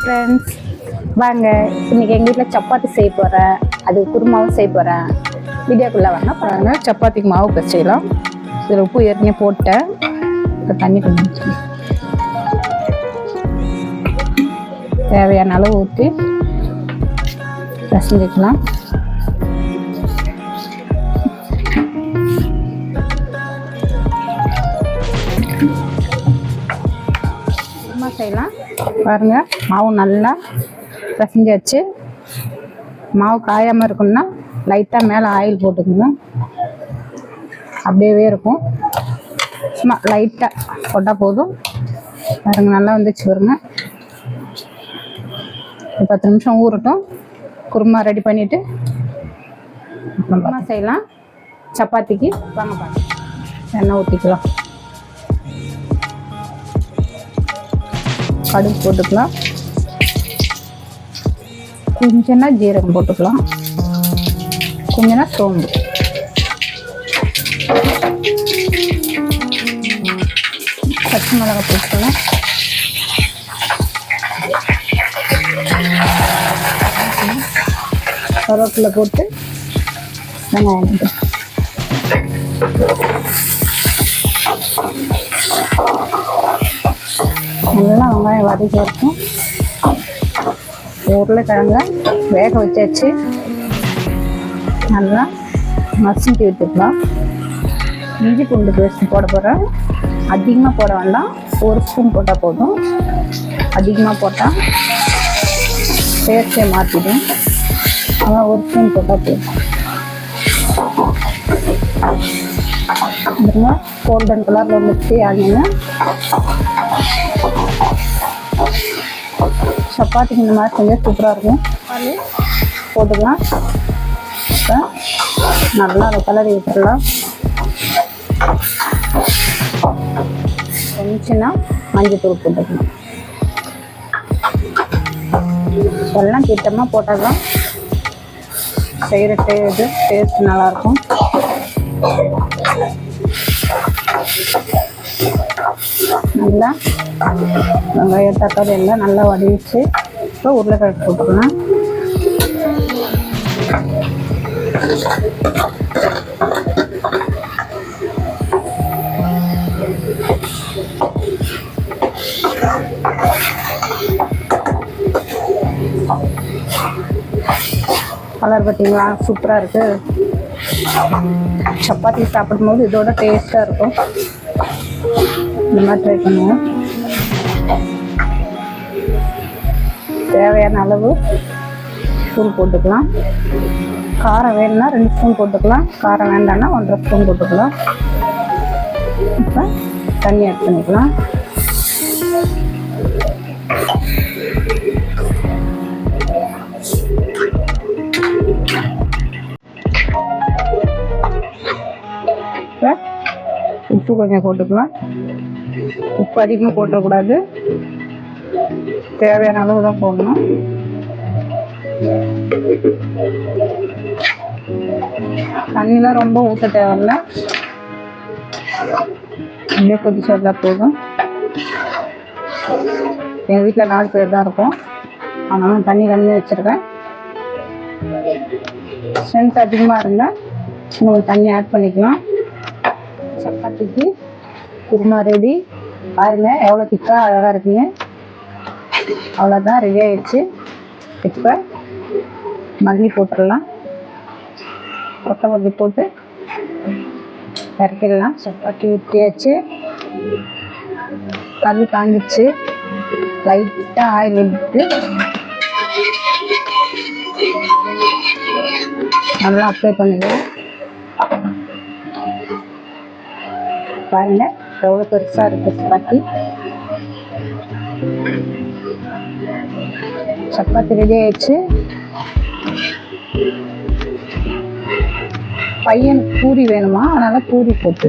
Friends வாங்க, இன்னைக்கு எங்கள் வீட்டில் சப்பாத்தி செய்ய போகிறேன். அது குருமாவும் செய்ய போகிறேன். வீடியோக்குள்ளே வாங்க பாருங்க. சப்பாத்திக்கு மாவு பிசையலாம். இதில் உப்பு ஏற்கனவே போட்டேன். இப்போ தண்ணி கொஞ்சம் தேவையான அளவு ஊற்றி பிசைஞ்சிக்கலாம். செய்யலாம் பாருங்க. மாவு நல்லா பிசைஞ்சாச்சு. மாவு காயாமல் இருக்குன்னா லைட்டாக மேலே ஆயில் போட்டுக்கணும். அப்படியே இருக்கும். சும்மா லைட்டாக போட்டால் போதும். பாருங்க நல்லா வந்துச்சு பாருங்க. 10 நிமிஷம் ஊறட்டும். குருமா ரெடி பண்ணிவிட்டு குருமா செய்யலாம். சப்பாத்திக்கு வாங்க பாருங்க. எண்ணெய் ஊற்றிக்கலாம். கடுகு போட்டுக்கலாம். கொஞ்சம்னா ஜீரகம் போட்டுக்கலாம். கொஞ்சம்னா சோம்பு. பச்சை மிளகாய் போட்டுக்கலாம். கருவேப்பிலை போட்டு வெங்காயம் நல்லா வெங்காயம் வதக்கி இருக்கும். உருளைக்கிழங்க வேக வச்சாச்சு. நல்லா மசிஞ்சு விட்டுக்கலாம். இஞ்சி பூண்டு பேஸ்ட் போட போகிறேன். அதிகமாக போட வேண்டாம், 1 ஸ்பூன் போட்டால் போதும். அதிகமாக போட்டால் டேஸ்ட்டே மாற்றிடும். அதான் 1 ஸ்பூன் போட்டால் போதும். கோல்டன் கலரில் மிக்சி ஆனியனை சப்பாத்திக்கு இந்த மாதிரி செஞ்சால் சூப்பராக இருக்கும். போட்டுக்கலாம். இப்போ நல்லா அதை கலரி விட்டுடலாம். கொஞ்சம்னா மஞ்சத்தூள் போட்டுக்கலாம். எல்லாம் திட்டமாக போட்டால் தான் செய்கிற டேஸ்ட் நல்லாயிருக்கும். நல்லா வெங்காயம் தக்காளி எல்லாம் நல்லா வதக்கிச்சு. இப்போ உருளைக்கிழங்கு போட்டுக்கலாம். கலர் பார்த்தீங்களா, சூப்பராக இருக்குது. சப்பாத்தி சாப்பிடும்போது இதோட டேஸ்ட்டாக இருக்கும். இந்த மாதிரி ட்ரை பண்ணுவோம். தேவையான அளவு தூள் போட்டுக்கலாம். காரம் வேணும்னா 2 ஸ்பூன் போட்டுக்கலாம். காரம் வேண்டாம்னா 1.5 ஸ்பூன் போட்டுக்கலாம். இப்போ தண்ணி ஆட் பண்ணிக்கலாம். இப்போ உப்பு கொஞ்சம் போட்டுக்கலாம். உப்பு அதிகமாக போட்டக்கூடாது, தேவையான அளவு தான் போடணும். தண்ணிலாம் ரொம்ப ஊற்ற தேவையில்ல, அப்படியே கொதிச்சு வந்தால் போதும். எங்கள் வீட்டில் 4 பேர் தான் இருக்கும், அதனால தண்ணி கம்மி வச்சுருக்கேன். ஸ்ட்ரென்த் அதிகமாக இருந்தால் உங்களுக்கு தண்ணி ஆட் பண்ணிக்கலாம். சப்பாத்திக்கு குருமா ரெடி. பாருங்க எவ்வளோ திக்காக அழகாக இருக்குங்க. அவ்வளோதான், ரெடி ஆயிடுச்சு. இப்போ மல்லி போட்டுடலாம். கொத்தமல்லி போட்டு இறக்கிடலாம். சப்பாத்தி ஊற்றியாச்சு. கல் காஞ்சிச்சு. லைட்டாக ஆயில் விட்டு நல்லா அப்ளை பண்ணிடுவோம். பாருங்க எவ்வளோ பெருசாக இருக்கு சப்பாத்தி. சப்பாத்தி ரெடி ஆயிடுச்சு. பையனுக்கு பூரி வேணுமா, அதனால பூரி போட்டு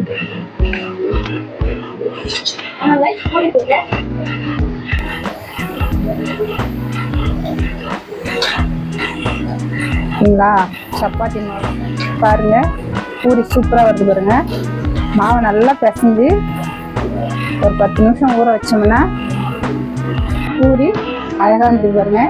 சப்பாத்தி மாவு பாருங்க. பூரி சூப்பராக வருது பாருங்க. மாவை நல்லா பிசைஞ்சு ஒரு 10 நிமிஷம் ஊற வச்சோம்னா பூரி அழகா வந்து பாருங்க.